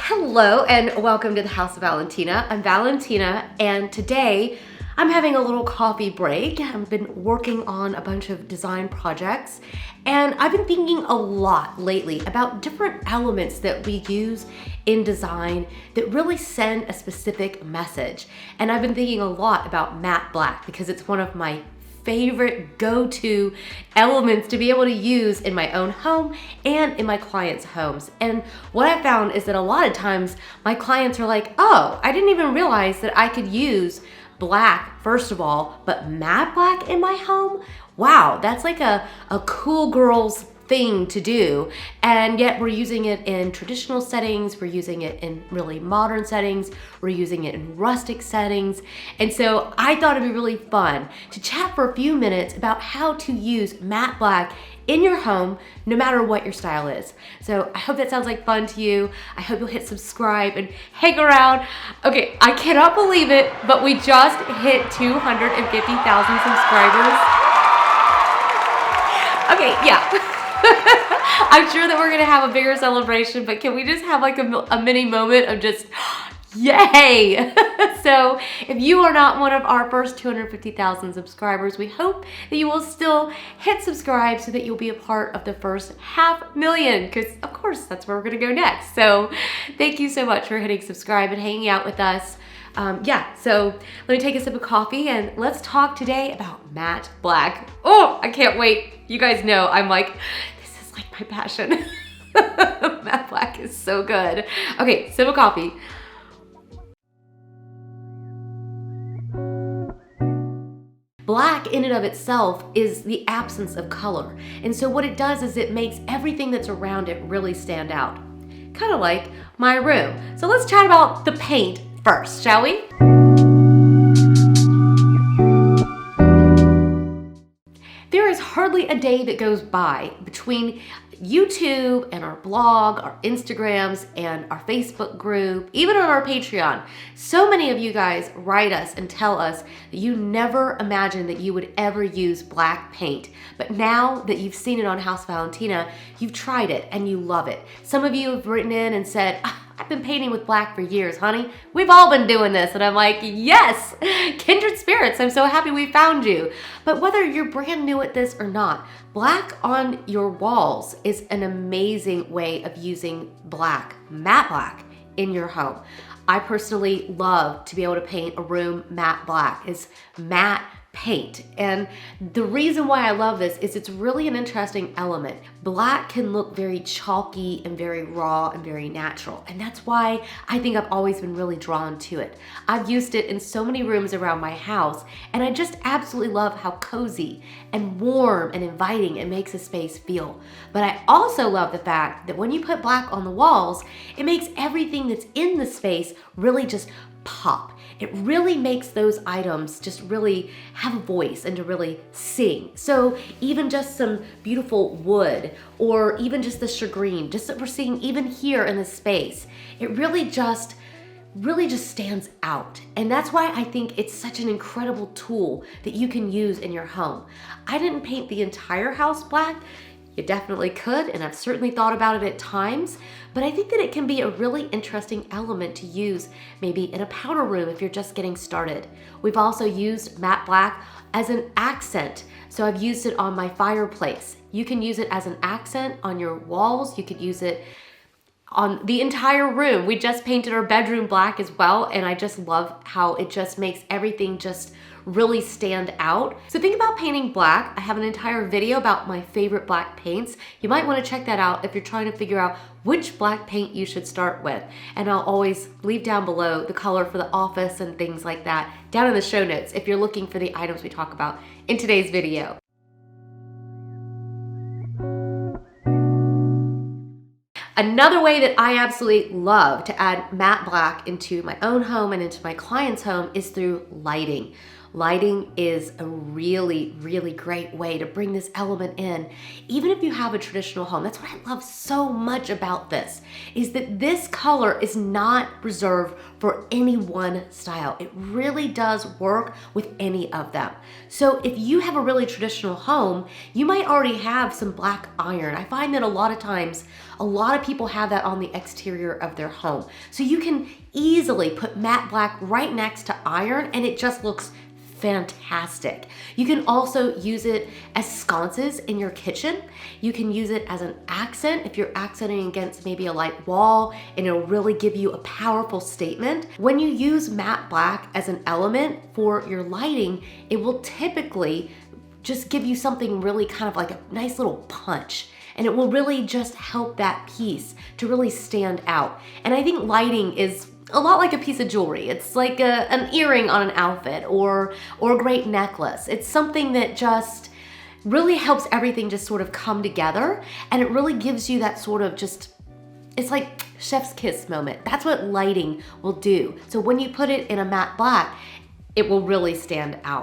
Hello and welcome to the House of Valentina. I'm Valentina and today I'm having a little coffee break. I've been working on a bunch of design projects and I've been thinking a lot lately about different elements that we use in design that really send a specific message. And I've been thinking a lot about matte black because it's one of my favorite go-to elements to be able to use in my own home and in my clients' homes. And what I found is that a lot of times my clients are like, oh, I didn't even realize that I could use black, first of all, but matte black in my home? Wow, that's like a cool girl's thing to do, and yet we're using it in traditional settings, we're using it in really modern settings, we're using it in rustic settings. And so I thought it'd be really fun to chat for a few minutes about how to use matte black in your home, no matter what your style is. So I hope that sounds like fun to you. I hope you'll hit subscribe and hang around. Okay, I cannot believe it, but we just hit 250,000 subscribers. Okay, yeah. I'm sure that we're gonna have a bigger celebration, but can we just have like a mini moment of just yay? So if you are not one of our first 250,000 subscribers, we hope that you will still hit subscribe so that you'll be a part of the first 500,000, because of course that's where we're gonna go next. So thank you so much for hitting subscribe and hanging out with us. So let me take a sip of coffee and let's talk today about matte black. Oh, I can't wait. You guys know I'm like, this is like my passion. Matte black is so good. Okay, sip of coffee. Black in and of itself is the absence of color. And so what it does is it makes everything that's around it really stand out. Kind of like my room. So let's chat about the paint first, shall we? There is hardly a day that goes by between YouTube and our blog, our Instagrams, and our Facebook group, even on our Patreon. So many of you guys write us and tell us that you never imagined that you would ever use black paint. But now that you've seen it on House Valentina, you've tried it and you love it. Some of you have written in and said, I've been painting with black for years, honey. We've all been doing this. And I'm like, yes, kindred spirits. I'm so happy we found you. But whether you're brand new at this or not, black on your walls is an amazing way of using black, matte black, in your home. I personally love to be able to paint a room matte black. It's matte paint. And the reason why I love this is it's really an interesting element. Black can look very chalky and very raw and very natural. And that's why I think I've always been really drawn to it. I've used it in so many rooms around my house, and I just absolutely love how cozy and warm and inviting it makes a space feel. But I also love the fact that when you put black on the walls, it makes everything that's in the space really just pop. It really makes those items just really have a voice and to really sing. So even just some beautiful wood or even just the shagreen, just that we're seeing even here in this space, it really just stands out. And that's why I think it's such an incredible tool that you can use in your home. I didn't paint the entire house black. You definitely could, and I've certainly thought about it at times, but I think that it can be a really interesting element to use maybe in a powder room if you're just getting started. We've also used matte black as an accent. So I've used it on my fireplace. You can use it as an accent on your walls. You could use it on the entire room. We just painted our bedroom black as well, and I just love how it just makes everything just really stand out. So think about painting black. I have an entire video about my favorite black paints. You might want to check that out if you're trying to figure out which black paint you should start with. And I'll always leave down below the color for the office and things like that down in the show notes if you're looking for the items we talk about in today's video. Another way that I absolutely love to add matte black into my own home and into my client's home is through lighting. Lighting is a really, really great way to bring this element in, even if you have a traditional home. That's what I love so much about this, is that this color is not reserved for any one style. It really does work with any of them. So if you have a really traditional home, you might already have some black iron. I find that a lot of times A lot of people have that on the exterior of their home. So you can easily put matte black right next to iron and it just looks fantastic. You can also use it as sconces in your kitchen. You can use it as an accent if you're accenting against maybe a light wall, and it'll really give you a powerful statement. When you use matte black as an element for your lighting, it will typically just give you something really kind of like a nice little punch. And it will really just help that piece to really stand out. And I think lighting is a lot like a piece of jewelry. It's like an earring on an outfit or a great necklace. It's something that just really helps everything just sort of come together, and it really gives you that sort of just, it's like chef's kiss moment. That's what lighting will do. So when you put it in a matte black, it will really stand out.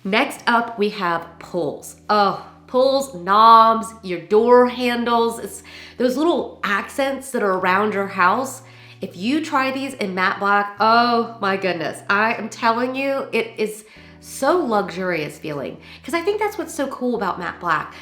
Next up, we have pulls. Oh, pulls, knobs, your door handles. It's those little accents that are around your house. If you try these in matte black, oh my goodness, I am telling you, it is so luxurious feeling, because I think that's what's so cool about matte black.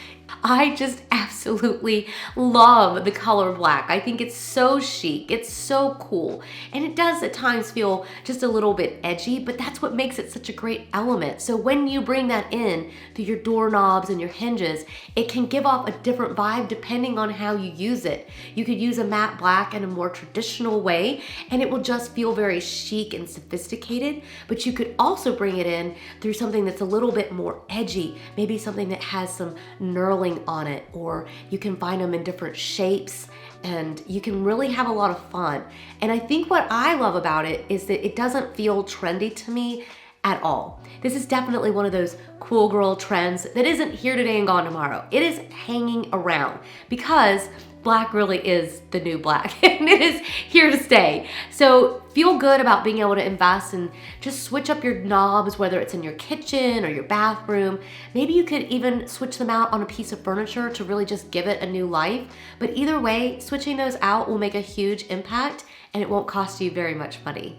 I just absolutely love the color black. I think it's so chic, it's so cool, and it does at times feel just a little bit edgy, but that's what makes it such a great element. So when you bring that in through your doorknobs and your hinges, it can give off a different vibe depending on how you use it. You could use a matte black in a more traditional way, and it will just feel very chic and sophisticated, but you could also bring it in through something that's a little bit more edgy, maybe something that has some knurling on it, or you can find them in different shapes, and you can really have a lot of fun. And I think what I love about it is that it doesn't feel trendy to me at all. This is definitely one of those cool girl trends that isn't here today and gone tomorrow. It is hanging around because black really is the new black and it is here to stay. So feel good about being able to invest and just switch up your knobs, whether it's in your kitchen or your bathroom. Maybe you could even switch them out on a piece of furniture to really just give it a new life. But either way, switching those out will make a huge impact, and it won't cost you very much money.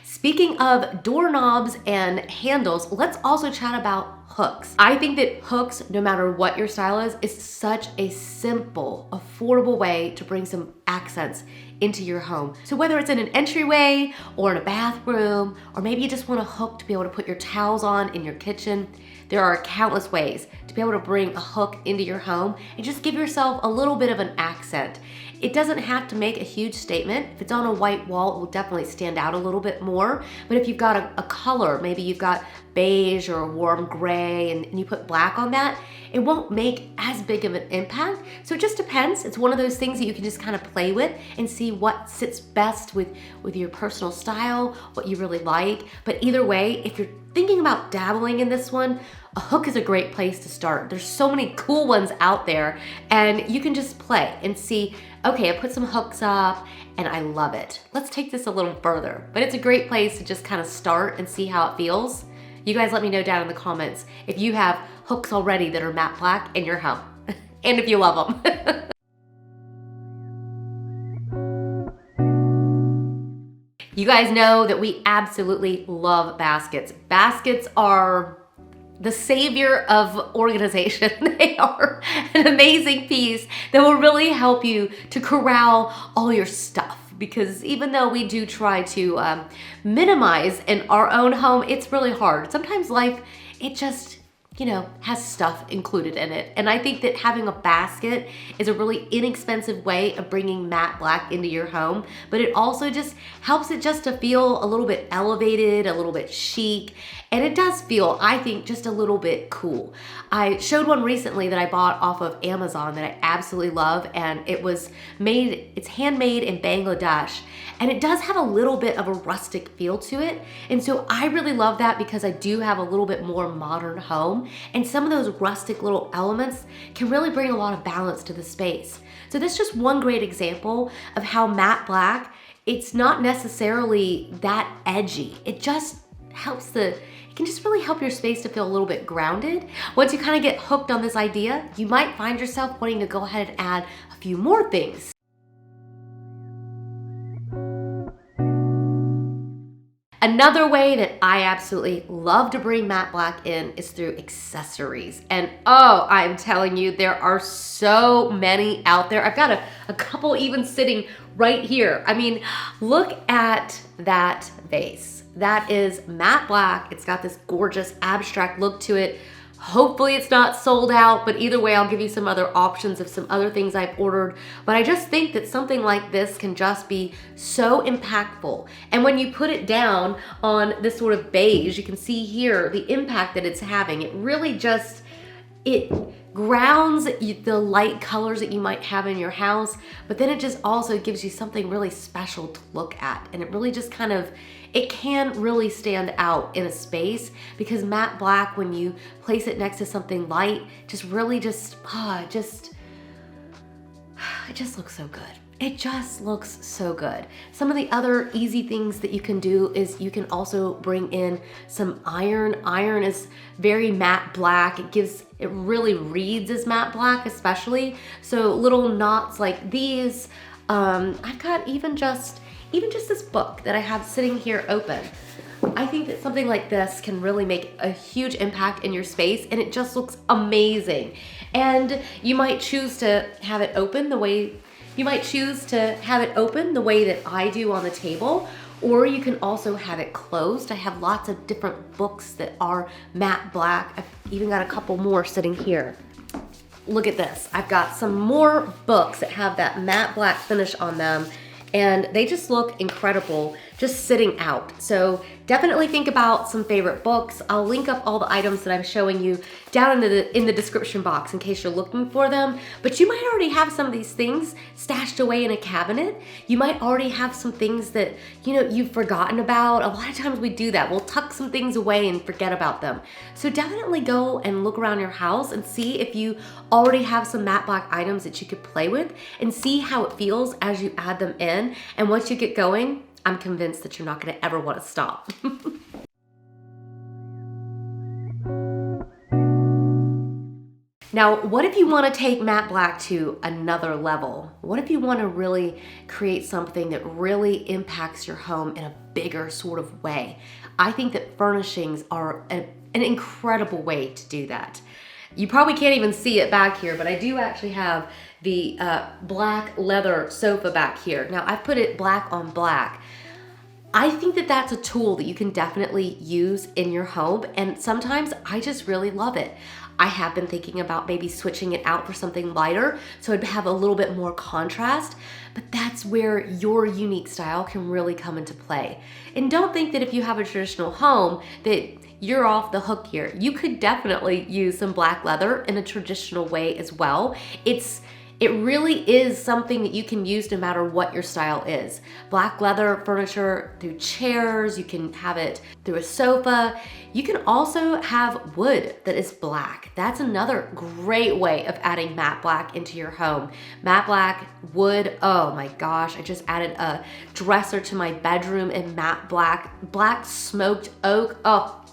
Speaking of doorknobs and handles, let's also chat about hooks. I think that hooks, no matter what your style is such a simple, affordable way to bring some accents into your home. So whether it's in an entryway or in a bathroom, or maybe you just want a hook to be able to put your towels on in your kitchen, there are countless ways to be able to bring a hook into your home and just give yourself a little bit of an accent. It doesn't have to make a huge statement. If it's on a white wall, it will definitely stand out a little bit more. But if you've got a color, maybe you've got beige or a warm gray, and you put black on that, it won't make as big of an impact. So it just depends. It's one of those things that you can just kind of play with and see what sits best with your personal style, what you really like. But either way, if you're thinking about dabbling in this one, a hook is a great place to start. There's so many cool ones out there, and you can just play and see, okay, I put some hooks up and I love it. Let's take this a little further. But it's a great place to just kind of start and see how it feels. You guys let me know down in the comments if you have hooks already that are matte black in your home and if you love them. You guys know that we absolutely love baskets. Baskets are the savior of organization. They are an amazing piece that will really help you to corral all your stuff. Because even though we do try to minimize in our own home, it's really hard. Sometimes life, it just, has stuff included in it. And I think that having a basket is a really inexpensive way of bringing matte black into your home, but it also just helps it just to feel a little bit elevated, a little bit chic, and it does feel, I think, just a little bit cool. I showed one recently that I bought off of Amazon that I absolutely love, and it's handmade in Bangladesh, and it does have a little bit of a rustic feel to it. And so I really love that because I do have a little bit more modern home, and some of those rustic little elements can really bring a lot of balance to the space. So this is just one great example of how matte black, it's not necessarily that edgy. It just helps it can just really help your space to feel a little bit grounded. Once you kind of get hooked on this idea, you might find yourself wanting to go ahead and add a few more things. Another way that I absolutely love to bring matte black in is through accessories. And oh, I'm telling you, there are so many out there. I've got a couple even sitting right here. I mean, look at that vase. That is matte black. It's got this gorgeous abstract look to it. Hopefully it's not sold out, but either way, I'll give you some other options of some other things I've ordered. But I just think that something like this can just be so impactful. And when you put it down on this sort of beige, you can see here the impact that it's having. It really just, it grounds the light colors that you might have in your house, but then it just also gives you something really special to look at. And it really just kind of, it can really stand out in a space because matte black, when you place it next to something light, just really it just looks so good. It just looks so good. Some of the other easy things that you can do is you can also bring in some iron. Iron is very matte black. It really reads as matte black especially. So little knots like these. I've got even just this book that I have sitting here open. I think that something like this can really make a huge impact in your space, and it just looks amazing. And you might choose to have it open the way that I do on the table, or you can also have it closed. I have lots of different books that are matte black. I've even got a couple more sitting here. Look at this. I've got some more books that have that matte black finish on them, and they just look incredible just sitting out. So definitely think about some favorite books. I'll link up all the items that I'm showing you down in the description box in case you're looking for them. But you might already have some of these things stashed away in a cabinet. You might already have some things that you've forgotten about. A lot of times we do that. We'll tuck some things away and forget about them. So definitely go and look around your house and see if you already have some matte black items that you could play with and see how it feels as you add them in. And once you get going, I'm convinced that you're not going to ever want to stop. Now, what if you want to take matte black to another level? What if you want to really create something that really impacts your home in a bigger sort of way? I think that furnishings are an incredible way to do that. You probably can't even see it back here, but I do actually have the black leather sofa back here. Now, I've put it black on black. I think that that's a tool that you can definitely use in your home, and sometimes I just really love it. I have been thinking about maybe switching it out for something lighter so it'd have a little bit more contrast, but that's where your unique style can really come into play. And don't think that if you have a traditional home that you're off the hook here. You could definitely use some black leather in a traditional way as well. It really is something that you can use no matter what your style is. Black leather furniture through chairs, you can have it through a sofa. You can also have wood that is black. That's another great way of adding matte black into your home. Matte black, wood, oh my gosh, I just added a dresser to my bedroom in matte black smoked oak. Oh,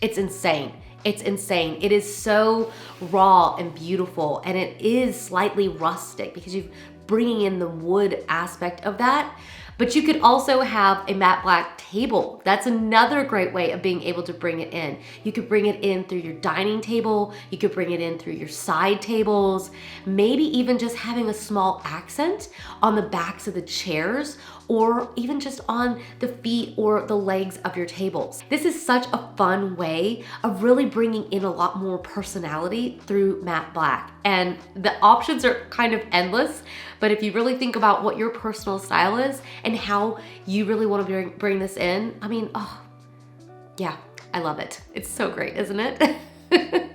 it's insane. It's insane. It is so raw and beautiful, and it is slightly rustic because you're bringing in the wood aspect of that. But you could also have a matte black table. That's another great way of being able to bring it in. You could bring it in through your dining table. You could bring it in through your side tables. Maybe even just having a small accent on the backs of the chairs, or even just on the feet or the legs of your tables. This is such a fun way of really bringing in a lot more personality through matte black. And the options are kind of endless, but if you really think about what your personal style is and how you really want to bring this in, I mean, oh, yeah, I love it. It's so great, isn't it?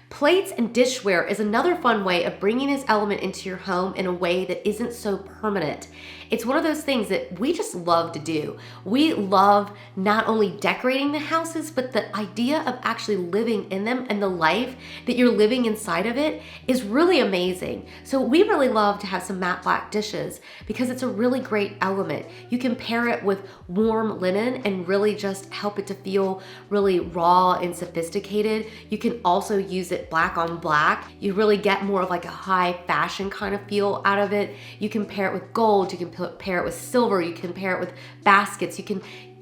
Plates and dishware is another fun way of bringing this element into your home in a way that isn't so permanent. It's one of those things that we just love to do. We love not only decorating the houses, but the idea of actually living in them and the life that you're living inside of it is really amazing. So we really love to have some matte black dishes because it's a really great element. You can pair it with warm linen and really just help it to feel really raw and sophisticated. You can also use it it black on black, you really get more of like a high fashion kind of feel out of it. You can pair it with gold, you can pair it with silver, you can pair it with baskets,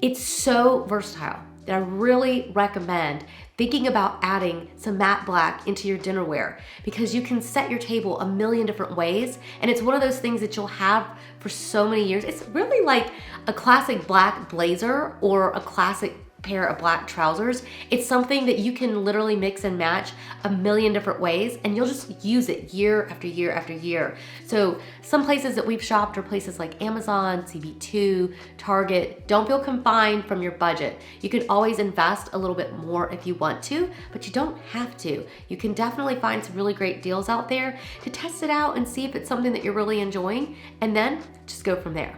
it's so versatile that I really recommend thinking about adding some matte black into your dinnerware, because you can set your table a million different ways, and it's one of those things that you'll have for so many years. It's really like a classic black blazer or a classic pair of black trousers. It's something that you can literally mix and match a million different ways, and you'll just use it year after year after year. So some places that we've shopped are places like Amazon, CB2, Target. Don't feel confined from your budget. You can always invest a little bit more if you want to, but you don't have to. You can definitely find some really great deals out there to test it out and see if it's something that you're really enjoying, and then just go from there.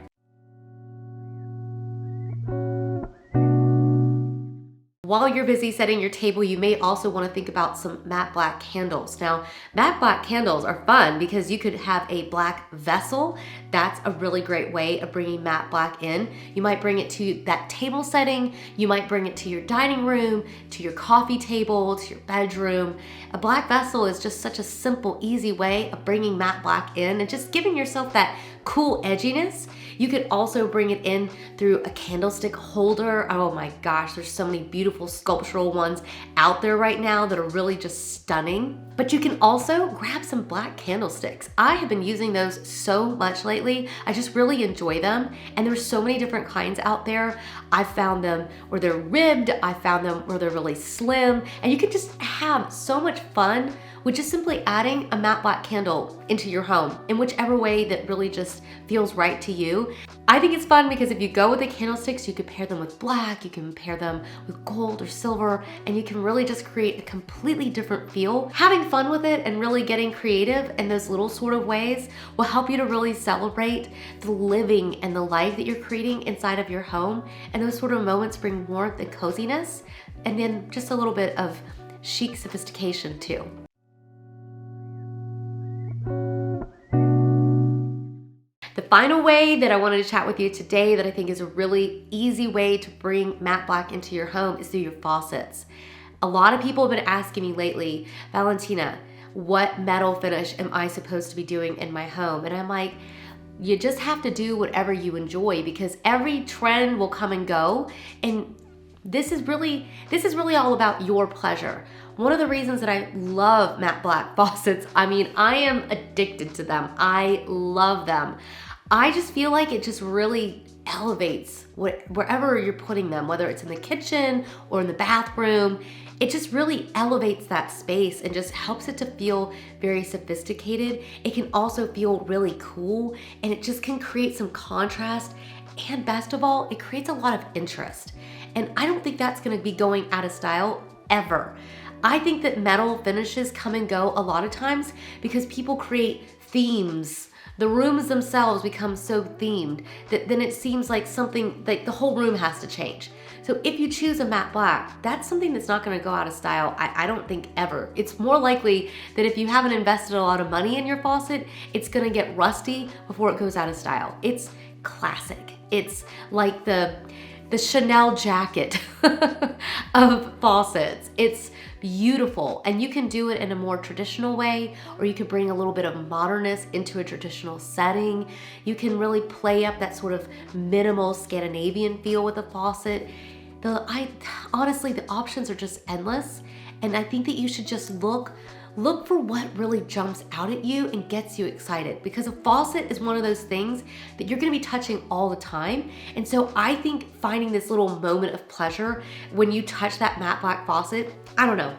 While you're busy setting your table, you may also want to think about some matte black candles. Now, matte black candles are fun because you could have a black vessel. That's a really great way of bringing matte black in. You might bring it to that table setting. You might bring it to your dining room, to your coffee table, to your bedroom. A black vessel is just such a simple, easy way of bringing matte black in and just giving yourself that cool edginess. You could also bring it in through a candlestick holder. Oh my gosh, there's so many beautiful sculptural ones out there right now that are really just stunning. But you can also grab some black candlesticks. I have been using those so much lately. I just really enjoy them. And there's so many different kinds out there. I found them where they're ribbed. I found them where they're really slim. And you can just have so much fun with just simply adding a matte black candle into your home in whichever way that really just feels right to you. I think it's fun because if you go with the candlesticks, you can pair them with black, you can pair them with gold or silver, and you can really just create a completely different feel. Having fun with it and really getting creative in those little sort of ways will help you to really celebrate the living and the life that you're creating inside of your home. And those sort of moments bring warmth and coziness, and then just a little bit of chic sophistication too. The final way that I wanted to chat with you today that I think is a really easy way to bring matte black into your home is through your faucets. A lot of people have been asking me lately, Valentina, what metal finish am I supposed to be doing in my home? And I'm like, you just have to do whatever you enjoy, because every trend will come and go, and this is really all about your pleasure. One of the reasons that I love matte black faucets, I mean, I am addicted to them. I love them. I just feel like it just really elevates wherever you're putting them, whether it's in the kitchen or in the bathroom. It just really elevates that space and just helps it to feel very sophisticated. It can also feel really cool, and it just can create some contrast, and best of all, it creates a lot of interest. And I don't think that's gonna be going out of style ever. I think that metal finishes come and go a lot of times because people create themes. The rooms themselves become so themed that then it seems like something, like the whole room has to change. So if you choose a matte black, that's something that's not gonna go out of style, I don't think ever. It's more likely that if you haven't invested a lot of money in your faucet, it's gonna get rusty before it goes out of style. It's classic. It's like the Chanel jacket of faucets. It's beautiful, and you can do it in a more traditional way, or you can bring a little bit of modernness into a traditional setting. You can really play up that sort of minimal Scandinavian feel with a faucet. Honestly, the options are just endless, and I think that you should just look for what really jumps out at you and gets you excited, because a faucet is one of those things that you're gonna be touching all the time. And so I think finding this little moment of pleasure when you touch that matte black faucet, I don't know.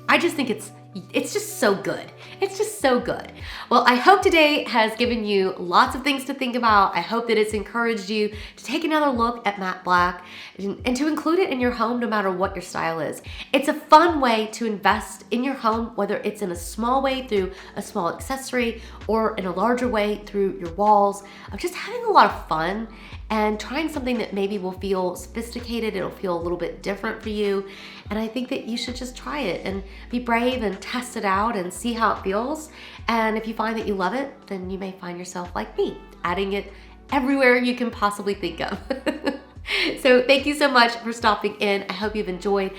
I just think it's just so good. It's just so good. Well, I hope today has given you lots of things to think about. I hope that it's encouraged you to take another look at matte black and to include it in your home no matter what your style is. It's a fun way to invest in your home, whether it's in a small way through a small accessory or in a larger way through your walls, of just having a lot of fun and trying something that maybe will feel sophisticated. It'll feel a little bit different for you. And I think that you should just try it and be brave and test it out and see how it feels. And if you find that you love it, then you may find yourself like me, adding it everywhere you can possibly think of. So thank you so much for stopping in. I hope you've enjoyed.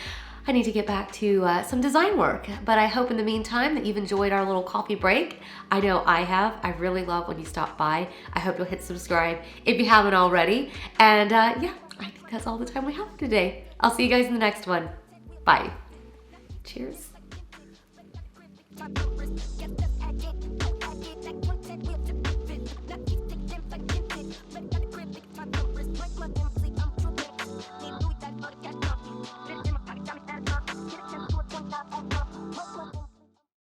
I need to get back to some design work. But I hope in the meantime that you've enjoyed our little coffee break. I know I have. I really love when you stop by. I hope you'll hit subscribe if you haven't already. And yeah, I think that's all the time we have for today. I'll see you guys in the next one. Bye. Cheers.